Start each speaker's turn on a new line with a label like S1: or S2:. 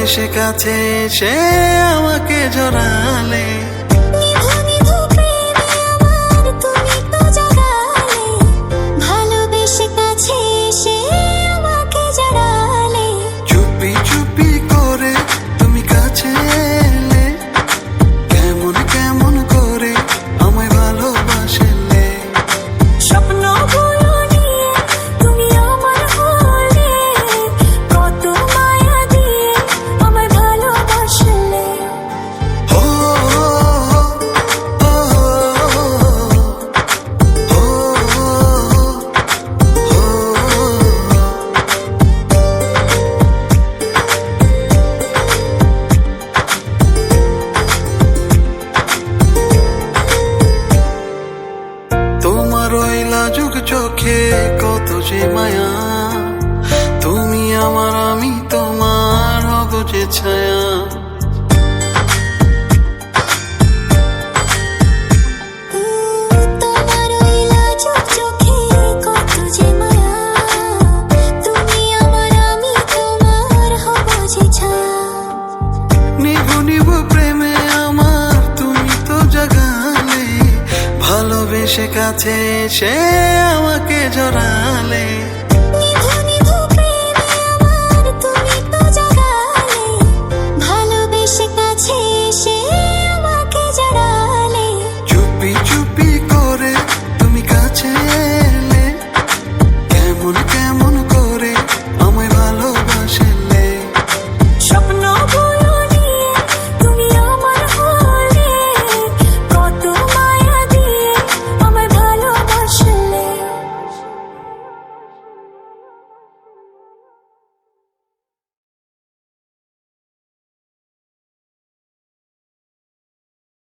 S1: ভালোবেসে কাছে সে আমাকে জড়ালে। চুপি চুপি করে তুমি কাছে এলে, কেমন কেমন করে আমায় ভালোবাসলে।
S2: স্বপ্নগুলো নিয়ে তুমি আমার হলে, কত মায়া দিয়ে আমায় ভালোবাসলে।
S1: ও ও ও তোমার ওই লাজুক চোখে কত যে মায়া, তুমি আমার আমি তোমার হব যে ছায়া।
S2: তোমার ওই লাজুক চোখে কত যে মায়া, তুমি আমার আমি তোমার হব যে ছায়া।
S1: নিব নিব প্রেমে আমার তুমি তো জাগালে, ভালোবেসে কাছে সে আমাকে জড়ালে।